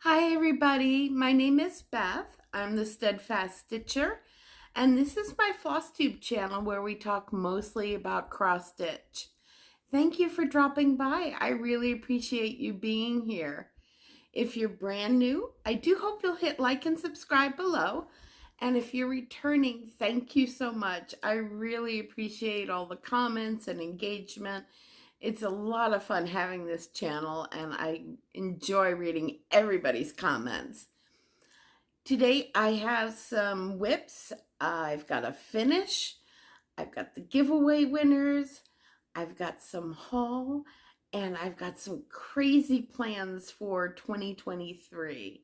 Hi everybody, my name is Beth. I'm the Steadfast Stitcher, and this is my Flosstube channel where we talk mostly about cross stitch. Thank you for dropping by. I really appreciate you being here. If you're brand new, I do hope you'll hit like and subscribe below. And if you're returning, thank you so much. I really appreciate all the comments and engagement. It's a lot of fun having this channel, and I enjoy reading everybody's comments. Today I have some whips. I've got a finish. I've got the giveaway winners. I've got some haul, and I've got some crazy plans for 2023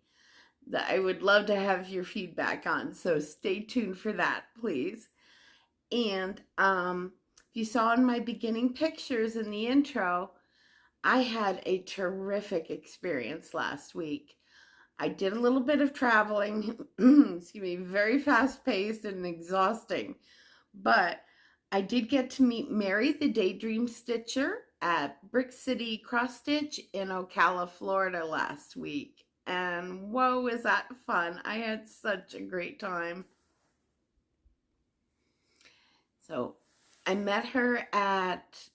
that I would love to have your feedback on. So stay tuned for that, please. And you saw in my beginning pictures in the intro, I had a terrific experience last week. I did a little bit of traveling, excuse me, very fast paced and exhausting, but I did get to meet Mary, the Daydream Stitcher, at Brick City Cross Stitch in Ocala, Florida last week. And whoa, was that fun. I had such a great time. So I met her at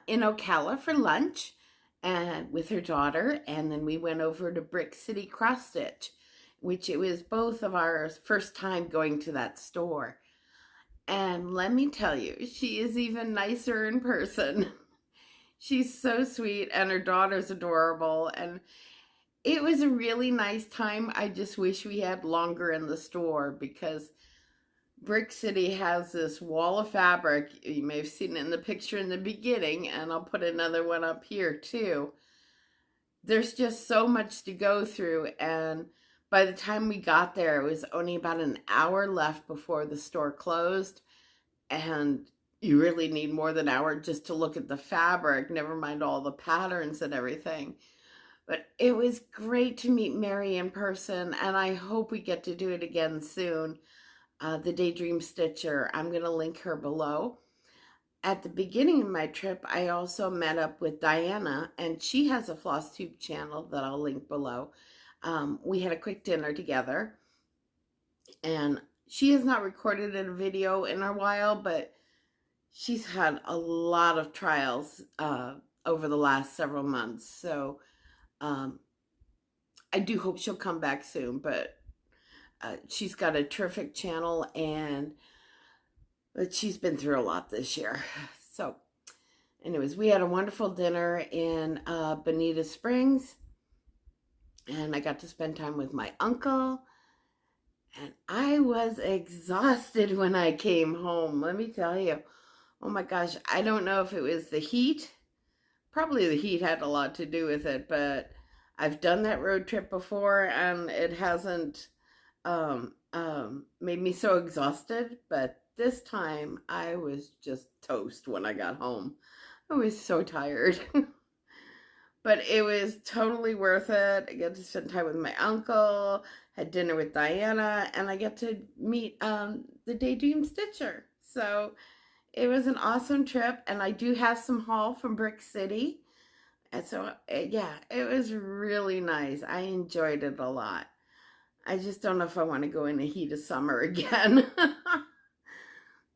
in Ocala for lunch and with her daughter, and then we went over to Brick City Cross Stitch, which it was both of our first time going to that store. And let me tell you, she is even nicer in person. She's so sweet, and her daughter's adorable, and it was a really nice time. I just wish we had longer in the store because Brick City has this wall of fabric. You may have seen it in the picture in the beginning, and I'll put another one up here too. There's just so much to go through, and by the time we got there, it was only about an hour left before the store closed, and you really need more than an hour just to look at the fabric, never mind all the patterns and everything. But it was great to meet Mary in person, and I hope we get to do it again soon. The Daydream Stitcher. I'm going to link her below. At the beginning of my trip, I also met up with Diana, and she has a Flosstube channel that I'll link below. We had a quick dinner together, and she has not recorded a video in a while, but she's had a lot of trials over the last several months. So I do hope she'll come back soon, but she's got a terrific channel, but she's been through a lot this year. So anyways, we had a wonderful dinner in Bonita Springs, and I got to spend time with my uncle, and I was exhausted when I came home. Let me tell you, oh my gosh, I don't know if it was the heat. Probably the heat had a lot to do with it, but I've done that road trip before, and it hasn't made me so exhausted, but this time I was just toast when I got home. I was so tired. But it was totally worth it. I got to spend time with my uncle, had dinner with Diana, and I got to meet the Daydream Stitcher. So it was an awesome trip, and I do have some haul from Brick City. And so, yeah, it was really nice. I enjoyed it a lot. I just don't know if I want to go in the heat of summer again.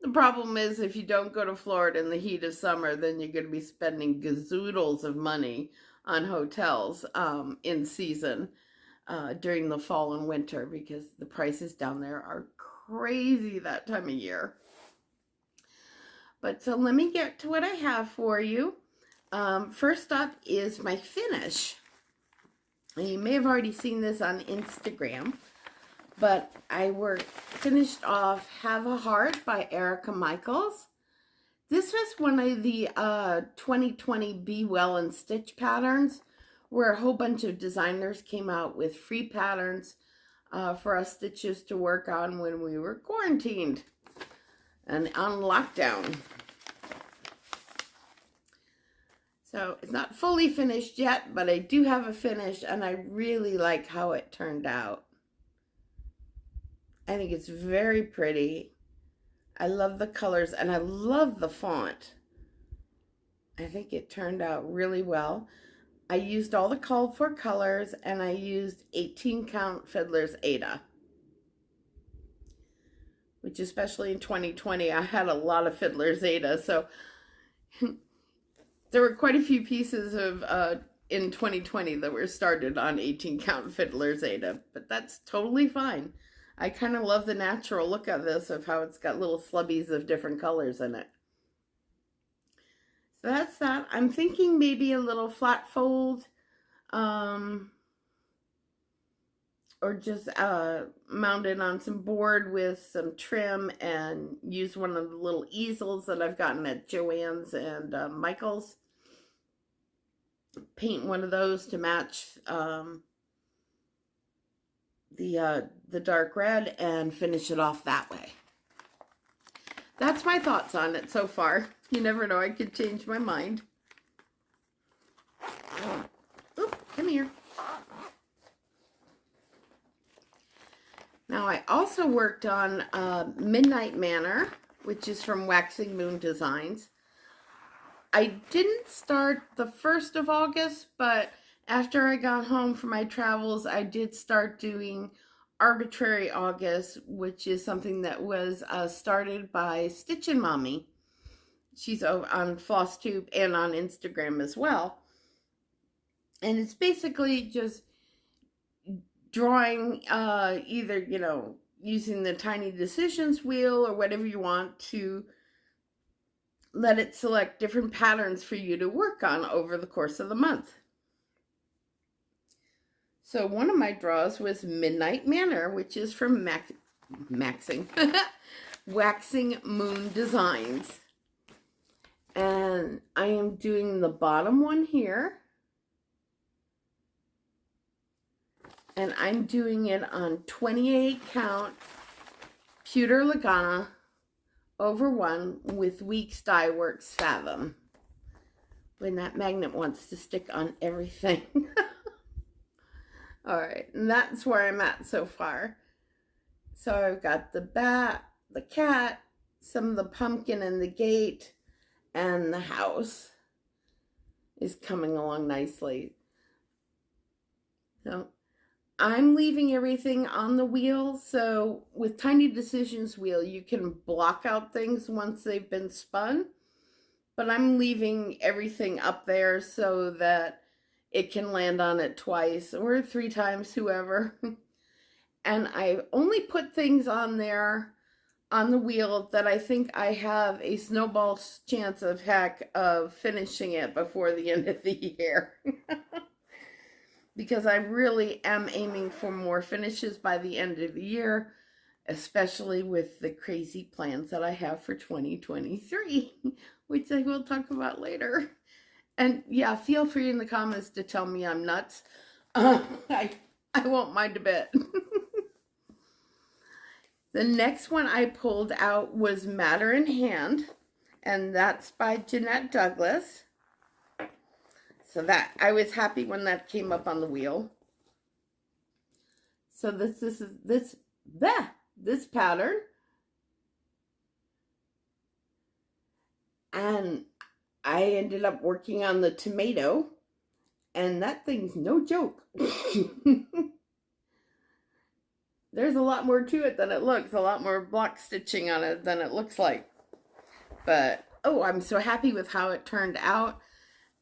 The problem is if you don't go to Florida in the heat of summer, then you're going to be spending gazoodles of money on hotels in season during the fall and winter, because the prices down there are crazy that time of year. But so let me get to what I have for you. First up is my finish. And you may have already seen this on Instagram, but I finished off Have a Heart by Erica Michaels. This was one of the 2020 Be Well and Stitch patterns, where a whole bunch of designers came out with free patterns for us stitches to work on when we were quarantined and on lockdown. So it's not fully finished yet, but I do have a finish, and I really like how it turned out. I think it's very pretty. I love the colors, and I love the font. I think it turned out really well. I used all the called for colors, and I used 18 count Fiddler's Ada, which especially in 2020, I had a lot of Fiddler's Ada. So there were quite a few pieces of in 2020 that were started on 18 count Fiddler's Ada, but that's totally fine. I kind of love the natural look of this, of how it's got little flubbies of different colors in it. So that's that. I'm thinking maybe a little flat fold, or just mount it on some board with some trim and use one of the little easels that I've gotten at Joann's and Michael's. Paint one of those to match the dark red and finish it off that way. That's my thoughts on it so far. You never know, I could change my mind. Oop, come here. Now I also worked on Midnight Manor, which is from Waxing Moon Designs. I didn't start the 1st of August, but after I got home from my travels, I did start doing Arbitrary August, which is something that was started by Stitchin' Mommy. She's on Flosstube and on Instagram as well. And it's basically just drawing either, you know, using the Tiny Decisions wheel or whatever you want to let it select different patterns for you to work on over the course of the month. So one of my draws was Midnight Manor, which is from Waxing Moon Designs. And I am doing the bottom one here. And I'm doing it on 28 count Pewter Lagana over 1 with Weeks Dye Works Fathom. When that magnet wants to stick on everything. Alright, and that's where I'm at so far. So I've got the bat, the cat, some of the pumpkin and the gate, and the house is coming along nicely. So I'm leaving everything on the wheel. So with Tiny Decisions wheel, you can block out things once they've been spun. But I'm leaving everything up there so that it can land on it twice or 3 times, whoever. And I only put things on there on the wheel that I think I have a snowball's chance of heck of finishing it before the end of the year. Because I really am aiming for more finishes by the end of the year, especially with the crazy plans that I have for 2023, which I will talk about later. And yeah, feel free in the comments to tell me I'm nuts. I won't mind a bit. The next one I pulled out was Matter in Hand, and that's by Jeannette Douglas. So that, I was happy when that came up on the wheel. So this pattern. And I ended up working on the tomato, and that thing's no joke. There's a lot more to it than it looks, a lot more block stitching on it than it looks like. But, oh, I'm so happy with how it turned out.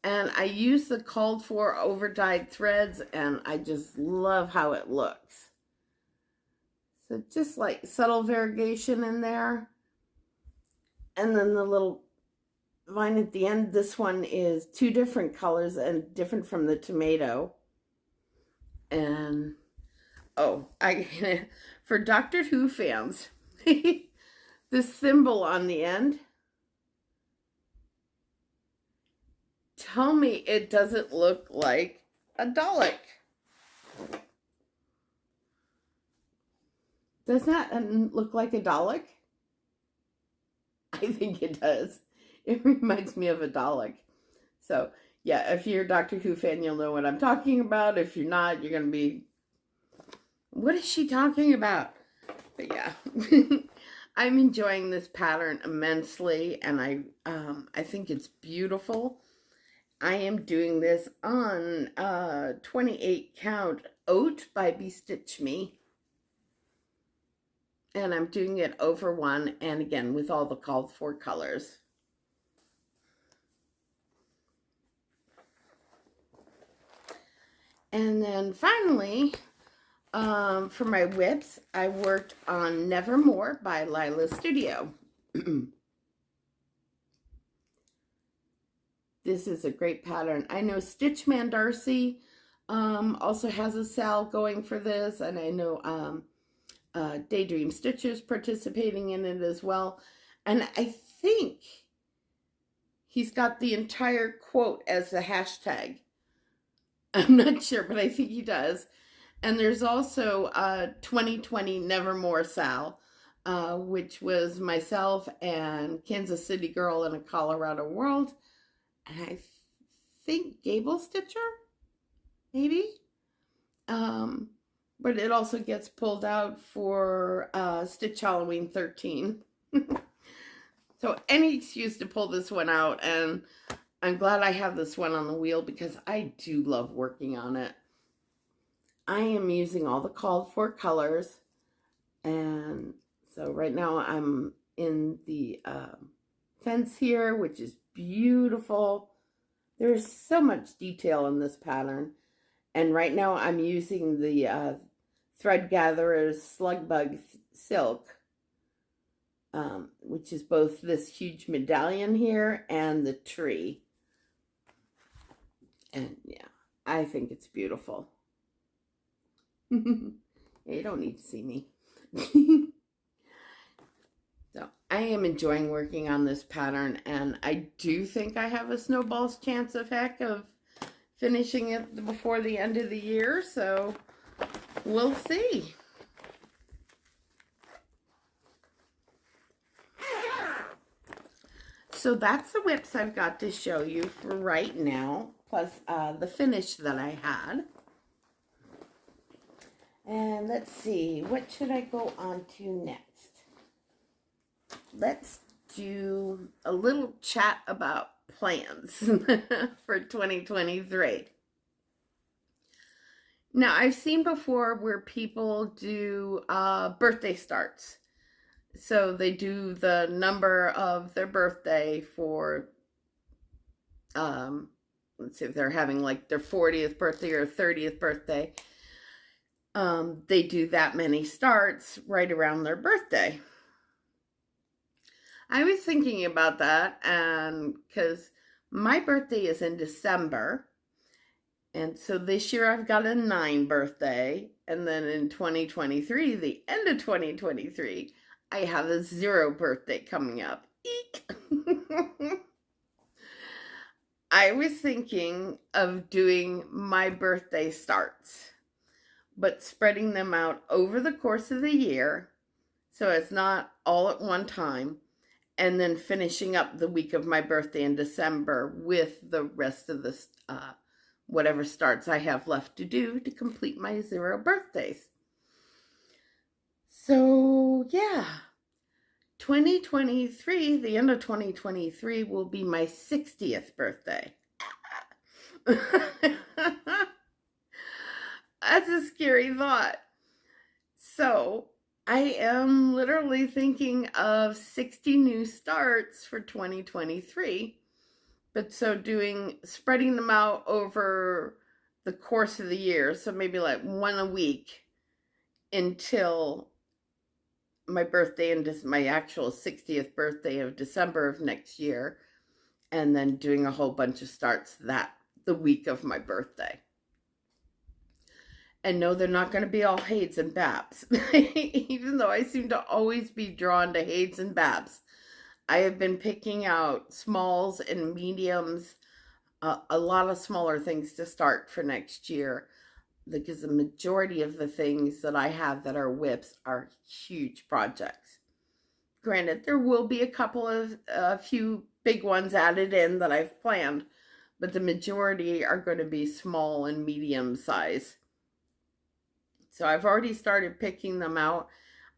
And I used the called for over dyed threads, and I just love how it looks. So just like subtle variegation in there. And then the little vine at the end, this one is 2 different colors and different from the tomato. And oh, for Doctor Who fans, this symbol on the end, tell me it doesn't look like a Dalek. Does that look like a Dalek? I think it does. It reminds me of a Dalek. So, yeah, if you're a Doctor Who fan, you'll know what I'm talking about. If you're not, you're going to be, what is she talking about? But yeah, I'm enjoying this pattern immensely, and I think it's beautiful. I am doing this on 28 count oat by Bestitch Me. And I'm doing it over one, and again with all the called for colors. And then finally, for my whips, I worked on Nevermore by Lila Studio. This is a great pattern. I know Stitchman Darcy also has a sale going for this, and I know Daydream Stitchers participating in it as well. And I think he's got the entire quote as the hashtag. I'm not sure, but I think he does. And there's also 2020 Nevermore Sal, which was myself and Kansas City Girl in a Colorado World. And I think Gable Stitcher, maybe? But it also gets pulled out for Stitch Halloween 13. So any excuse to pull this one out, and I'm glad I have this one on the wheel because I do love working on it. I am using all the called for colors, and so right now I'm in the fence here, which is beautiful. There's so much detail in this pattern, and right now I'm using the Thread Gatherer's Slug Bug Silk, which is both this huge medallion here and the tree. And yeah, I think it's beautiful. You don't need to see me. So I am enjoying working on this pattern, and I do think I have a snowball's chance of heck of finishing it before the end of the year, so we'll see. So that's the whips I've got to show you for right now, plus the finish that I had. And let's see, what should I go on to next? Let's do a little chat about plans for 2023. Now, I've seen before where people do birthday starts. So they do the number of their birthday for, let's see if they're having like their 40th birthday or 30th birthday. They do that many starts right around their birthday. I was thinking about that, and because my birthday is in December, and so this year I've got a 9 birthday, and then in 2023, the end of 2023, I have a 0 birthday coming up. Eek! I was thinking of doing my birthday starts, but spreading them out over the course of the year, so it's not all at one time, and then finishing up the week of my birthday in December with the rest of the whatever starts I have left to do to complete my 0 birthdays. So yeah, 2023, the end of 2023 will be my 60th birthday. That's a scary thought. So I am literally thinking of 60 new starts for 2023, but so spreading them out over the course of the year, so maybe like 1 a week until my birthday and my actual 60th birthday of December of next year, and then doing a whole bunch of starts the week of my birthday. And no, they're not going to be all Hades and Babs. Even though I seem to always be drawn to Hades and Babs. I have been picking out smalls and mediums, a lot of smaller things to start for next year. Because the majority of the things that I have that are whips are huge projects. Granted, there will be a few big ones added in that I've planned. But the majority are going to be small and medium size. So I've already started picking them out.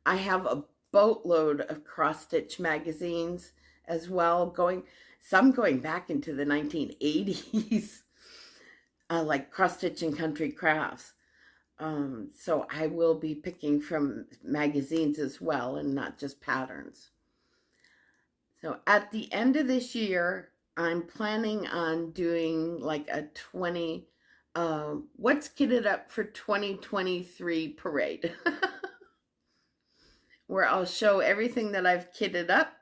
I have a boatload of cross-stitch magazines as well going. some going back into the 1980s, like cross stitch and country crafts. So I will be picking from magazines as well and not just patterns. So at the end of this year, I'm planning on doing like a 20, what's kitted up for 2023 parade, where I'll show everything that I've kitted up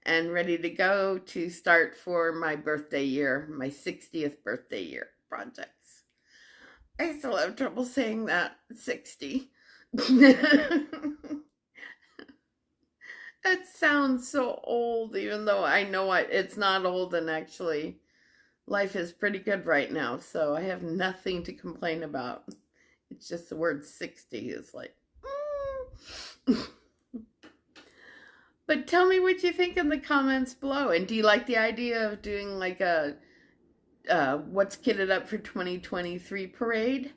and ready to go to start for my birthday year, my 60th birthday year projects. I still have trouble saying that, 60. It sounds so old, even though I know it's not old, and actually life is pretty good right now, so I have nothing to complain about. It's just the word 60 is like, But tell me what you think in the comments below. And do you like the idea of doing like a what's kitted up for 2023 parade?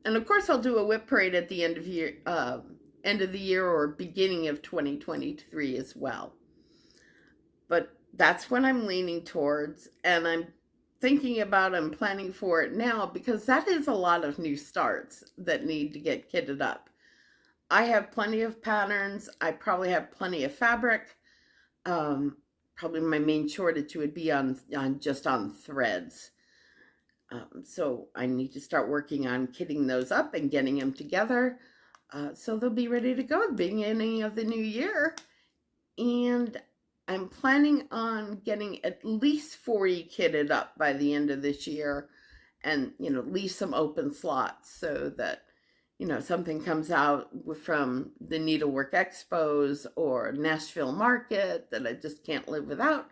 And of course I'll do a whip parade at the end of the year or beginning of 2023 as well. But that's what I'm leaning towards, and I'm thinking about and planning for it now, because that is a lot of new starts that need to get kitted up. I have plenty of patterns. I probably have plenty of fabric. Probably my main shortage would be on threads. So I need to start working on kitting those up and getting them together. So they'll be ready to go at the beginning of the new year. And I'm planning on getting at least 40 kitted up by the end of this year, and, leave some open slots so that, something comes out from the Needlework Expos or Nashville Market that I just can't live without.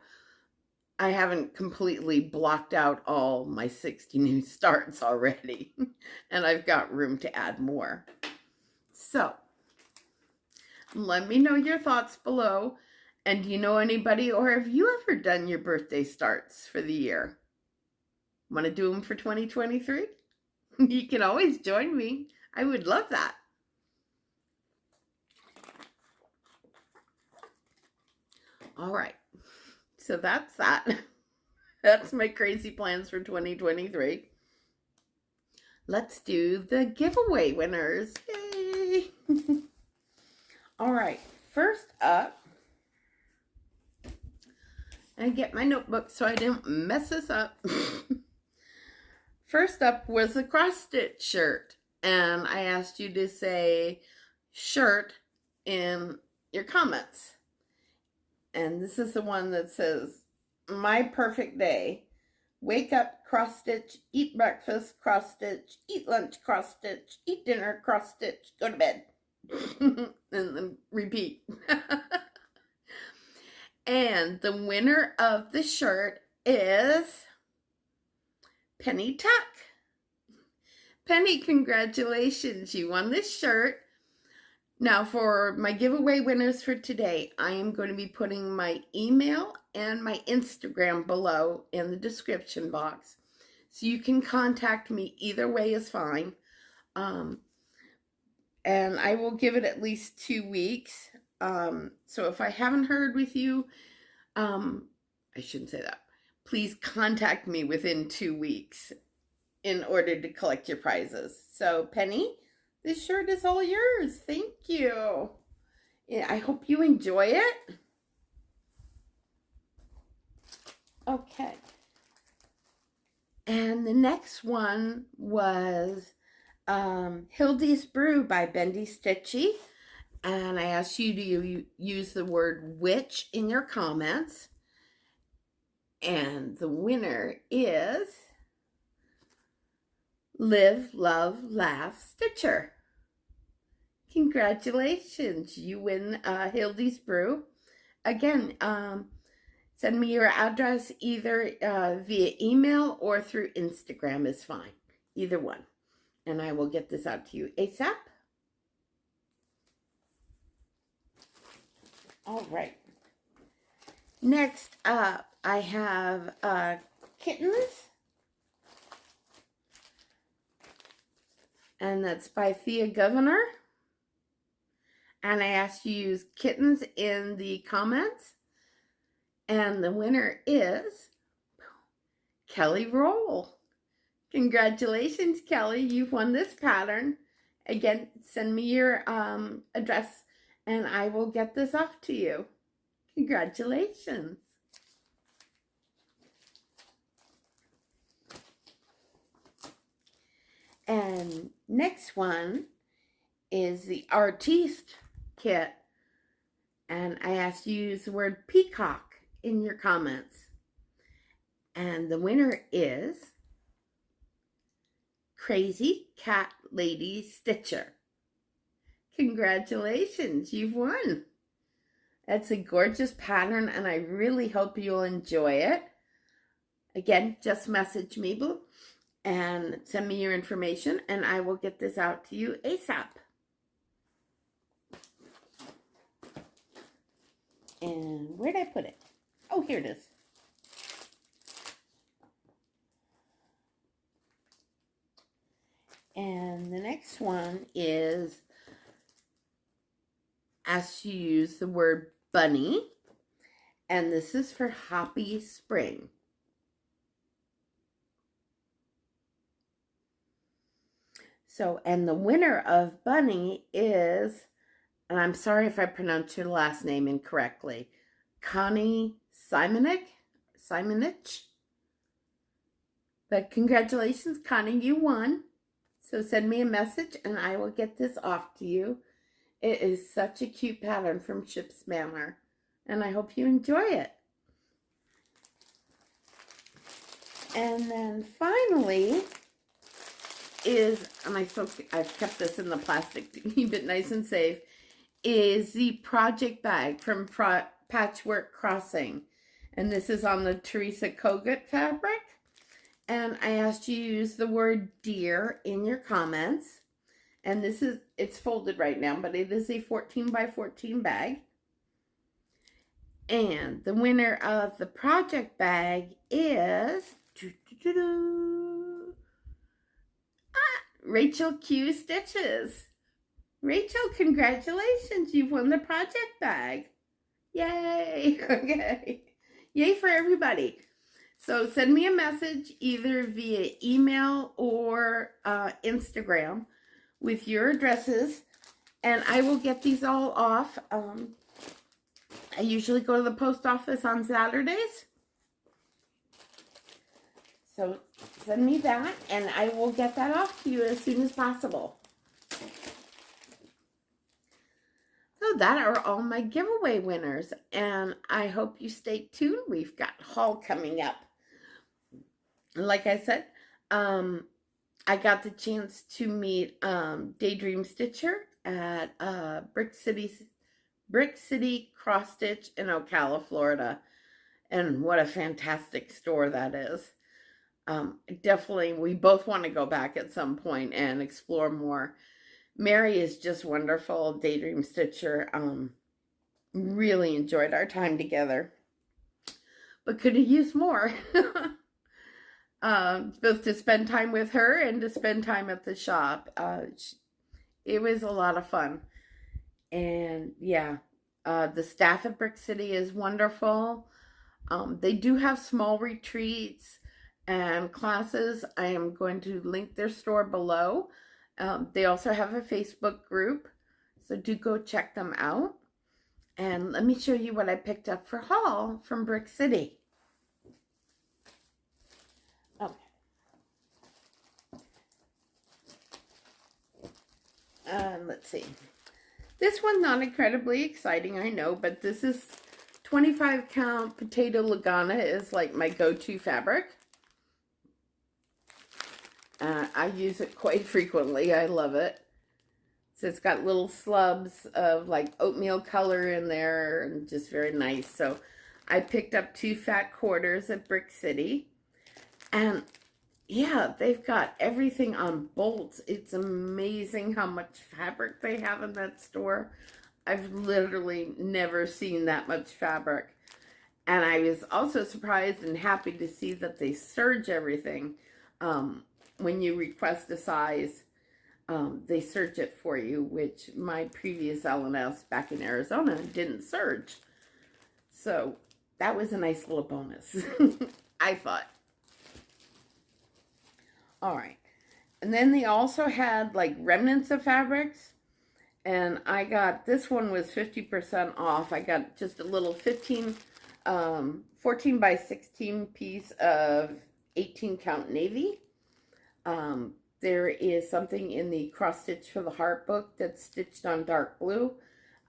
I haven't completely blocked out all my 60 new starts already, and I've got room to add more. So, let me know your thoughts below. And do you know anybody, or have you ever done your birthday starts for the year? Want to do them for 2023? You can always join me. I would love that. All right. So that's that. That's my crazy plans for 2023. Let's do the giveaway winners. Yay! All right. First up, and get my notebook so I didn't mess this up. First up was the cross stitch shirt, and I asked you to say shirt in your comments. And this is the one that says, my perfect day. Wake up, cross stitch, eat breakfast, cross stitch, eat lunch, cross stitch, eat dinner, cross stitch, go to bed. And then repeat. And the winner of the shirt is Penny Tuck. Penny, congratulations. You won this shirt. Now, for my giveaway winners for today, I am going to be putting my email and my Instagram below in the description box. So you can contact me. Either way is fine. And I will give it at least 2 weeks. So if I haven't heard with you, I shouldn't say that. Please contact me within 2 weeks in order to collect your prizes. So Penny, this shirt is all yours. Thank you. Yeah, I hope you enjoy it. Okay. And the next one was Hildy's Brew by Bendy Stitchy. And I asked you to use the word witch in your comments. And the winner is Live, Love, Laugh Stitcher. Congratulations. You win Hildy's Brew. Again, send me your address either via email or through Instagram is fine. Either one. And I will get this out to you ASAP. All right. Next up, I have Kittens. And that's by Thea Governor. And I asked you to use kittens in the comments. And the winner is Kelly Roll. Congratulations, Kelly. You've won this pattern. Again, send me your address and I will get this off to you. Congratulations. And next one is the Artiste kit. And I asked you to use the word peacock in your comments. And the winner is Crazy Cat Lady Stitcher. Congratulations, you've won. That's a gorgeous pattern and I really hope you'll enjoy it. Again, just message me and send me your information and I will get this out to you ASAP. And where'd I put it? Oh, here it is. And the next one is, ask you to use the word bunny. And this is for Happy Spring. So, and the winner of Bunny is, and I'm sorry if I pronounced your last name incorrectly, Connie Simonich. But congratulations, Connie, you won. So send me a message and I will get this off to you. It is such a cute pattern from Ship's Manor. And I hope you enjoy it. And then finally is, and I've kept this in the plastic to keep it nice and safe, is the project bag from Patchwork Crossing. And this is on the Teresa Kogut fabric. And I asked you to use the word deer in your comments. And this is, it's folded right now, but it is a 14 by 14 bag. And the winner of the project bag is Rachel Q Stitches. Rachel, congratulations. You've won the project bag. Yay. Okay. Yay for everybody. So send me a message either via email or Instagram with your addresses and I will get these all off. I usually go to the post office on Saturdays. So send me that and I will get that off to you as soon as possible. So that are all my giveaway winners and I hope you stay tuned. We've got haul coming up. Like I said, I got the chance to meet Daydream Stitcher at Brick City Cross Stitch in Ocala, Florida. And what a fantastic store that is. Definitely, we both want to go back at some point and explore more. Mary is just wonderful, Daydream Stitcher. Really enjoyed our time together. But could have used more. Both to spend time with her and to spend time at the shop. It was a lot of fun. And yeah, the staff at Brick City is wonderful. They do have small retreats and classes. I am going to link their store below. They also have a Facebook group, so do go check them out. And let me show you what I picked up for haul from Brick City. Let's see. This one's not incredibly exciting, I know, but this is 25 count potato Lagana is like my go-to fabric. I use it quite frequently. I love it. So it's got little slubs of like oatmeal color in there and just very nice. So I picked up 2 fat quarters at Brick City. And yeah, they've got everything on bolts. It's amazing how much fabric they have in that store. I've literally never seen that much fabric. And I was also surprised and happy to see that they serge everything. When you request a size, they serge it for you, which my previous L&S back in Arizona didn't serge. So that was a nice little bonus, I thought. All right. And then they also had like remnants of fabrics. And I got, this one was 50% off. I got just a little 14 by 16 piece of 18 count navy. There is something in the cross stitch for the heart book that's stitched on dark blue.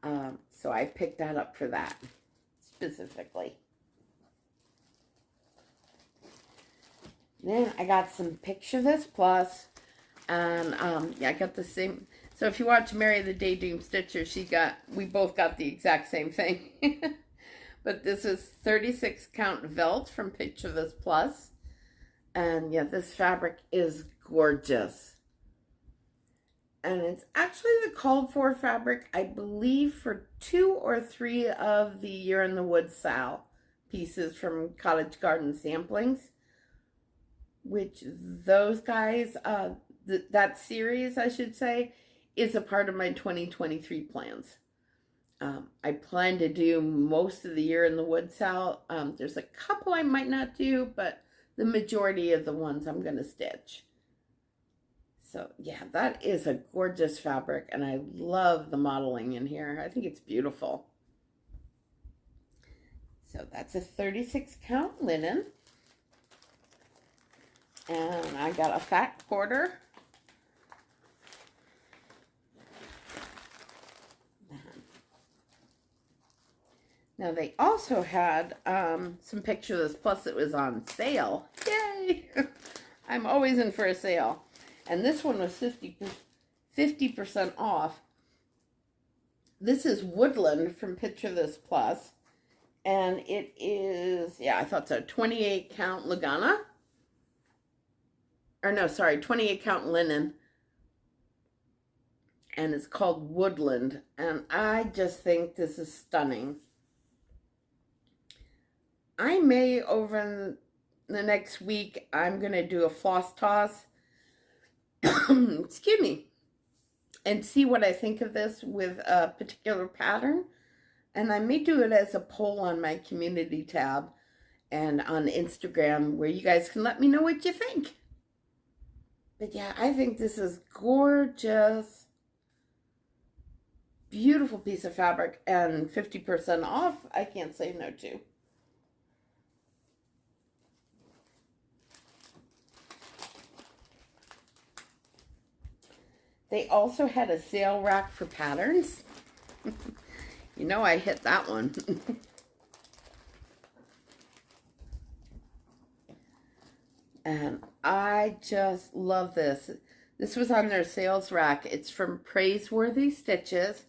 So I picked that up for that specifically. Then I got some Picture This Plus, and yeah, I got the same. So if you watch Mary the Daydream Stitcher, we both got the exact same thing. But this is 36 count Velt from Picture This Plus. And yeah, this fabric is gorgeous. And it's actually the called for fabric, I believe, for 2 or 3 of the Year in the Woods Sal pieces from Cottage Garden Samplings. Which those guys, that series, I should say, is a part of my 2023 plans. I plan to do most of the Year in the Woods Sal. There's a couple I might not do, but the majority of the ones I'm going to stitch. So yeah, that is a gorgeous fabric, and I love the modeling in here. I think it's beautiful. So that's a 36 count linen. And I got a fat quarter. Now they also had some Picture This Plus that was on sale. Yay! I'm always in for a sale. And this one was 50% off. This is Woodland from Picture This Plus. And it is, yeah, I thought so, 28 count Lagana. Or no, sorry, 28 count linen. And it's called Woodland. And I just think this is stunning. I may, over the next week, I'm going to do a floss toss. Excuse me. And see what I think of this with a particular pattern. And I may do it as a poll on my community tab and on Instagram, where you guys can let me know what you think. But yeah, I think this is gorgeous. Beautiful piece of fabric, and 50% off. I can't say no to. They also had a sale rack for patterns. You know I hit that one. And I just love this. This was on their sales rack. It's from Praiseworthy Stitches,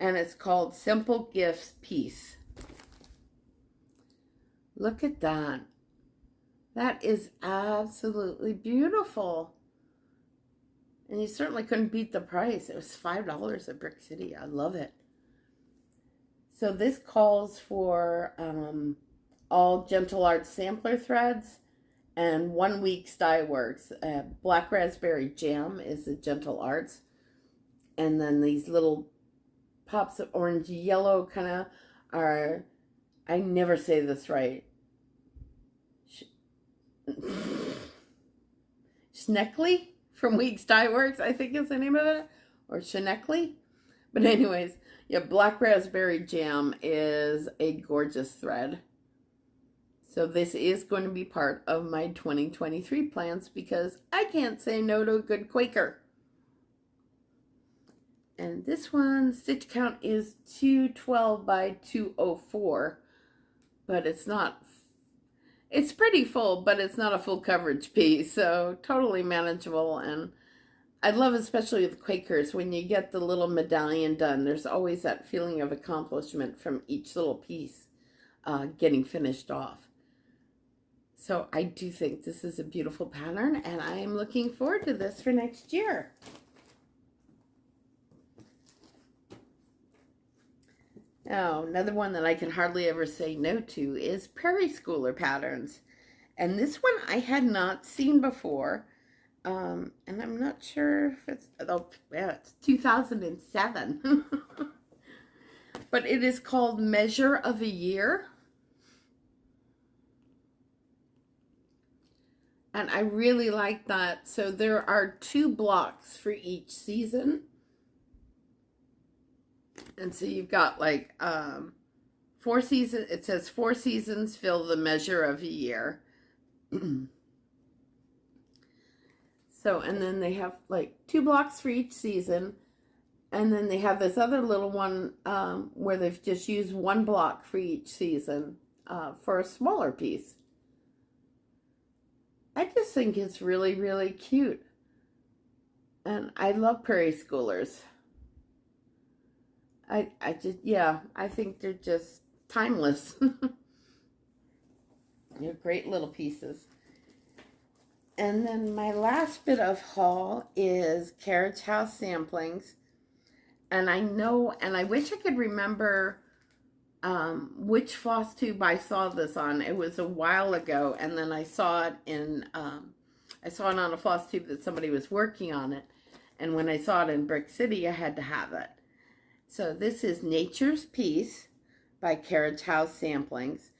and it's called Simple Gifts Piece. Look at that. That is absolutely beautiful. And you certainly couldn't beat the price. It was $5 at Brick City. I love it. So this calls for all Gentle Arts sampler threads and 1 week's dye works. Black Raspberry Jam is the Gentle Arts. And then these little pops of orange yellow kind of are, I never say this right. Schneckly from Weeks Dye Works, I think is the name of it. Or Schneckly. But anyways, yeah, Black Raspberry Jam is a gorgeous thread. So this is going to be part of my 2023 plans because I can't say no to a good Quaker. And this one, stitch count is 212 by 204, but it's not, it's pretty full, but it's not a full coverage piece, so totally manageable. And I love, especially with Quakers, when you get the little medallion done, there's always that feeling of accomplishment from each little piece getting finished off. So I do think this is a beautiful pattern, and I am looking forward to this for next year. Now, another one that I can hardly ever say no to is Prairie Schooler patterns. And this one I had not seen before. And I'm not sure if it's, oh, yeah, it's 2007. But it is called Measure of a Year. And I really like that. So there are 2 blocks for each season. And so you've got like 4 seasons. It says 4 seasons fill the measure of a year. So, and then they have like 2 blocks for each season. And then they have this other little one where they've just used 1 block for each season for a smaller piece. I just think it's really, really cute. And I love prairie schoolers. I think they're just timeless. They're great little pieces. And then my last bit of haul is Carriage House samplings. And I know, and I wish I could remember which Flosstube I saw this on. It was a while ago, and then I saw it on a Flosstube that somebody was working on it. And when I saw it in Brick City, I had to have it. So this is Nature's Peace by Carriage House Samplings.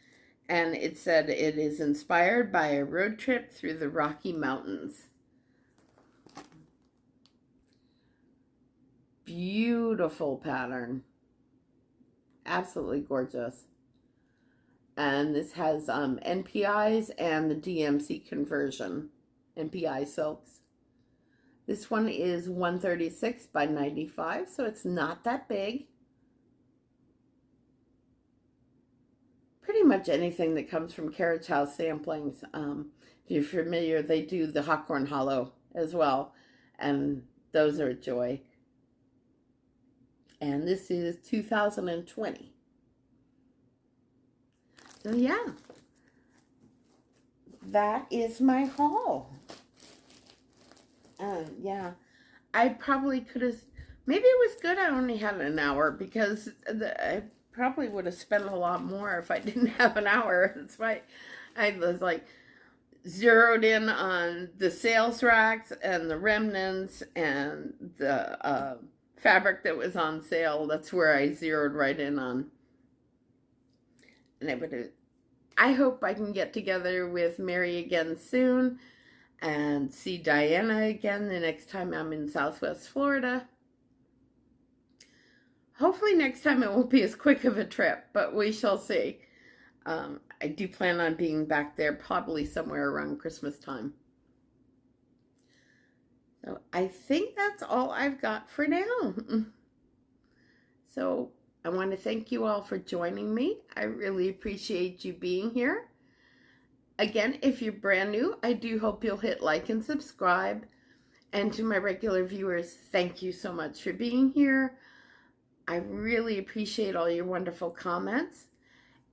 And it said it is inspired by a road trip through the Rocky Mountains. Beautiful pattern. Absolutely gorgeous. And this has NPIs and the DMC conversion. NPI silks. This one is 136 by 95, so it's not that big. Pretty much anything that comes from Carriage House Samplings. If you're familiar, they do the Hawkhorn Hollow as well. And those are a joy. And this is 2020. So yeah, that is my haul. Yeah, I probably could have, maybe it was good I only had an hour, because I probably would have spent a lot more if I didn't have an hour. That's why I was like zeroed in on the sales racks and the remnants and the fabric that was on sale. That's where I zeroed right in on. And I hope I can get together with Mary again soon and see Diana again the next time I'm in Southwest Florida. Hopefully next time it won't be as quick of a trip, but we shall see. I do plan on being back there probably somewhere around Christmas time. So I think that's all I've got for now. So I want to thank you all for joining me. I really appreciate you being here. Again, if you're brand new, I do hope you'll hit like and subscribe. And to my regular viewers, thank you so much for being here. I really appreciate all your wonderful comments.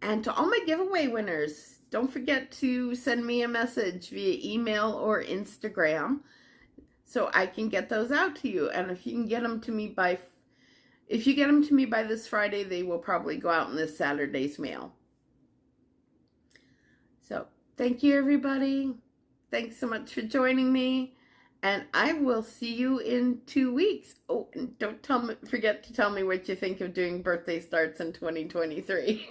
And to all my giveaway winners, don't forget to send me a message via email or Instagram so I can get those out to you. And if you can get them to me by this Friday, they will probably go out in this Saturday's mail. So thank you, everybody. Thanks so much for joining me. And I will see you in 2 weeks. Oh, and don't forget to tell me what you think of doing birthday starts in 2023.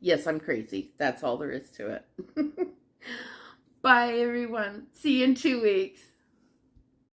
Yes, I'm crazy. That's all there is to it. Bye, everyone. See you in 2 weeks.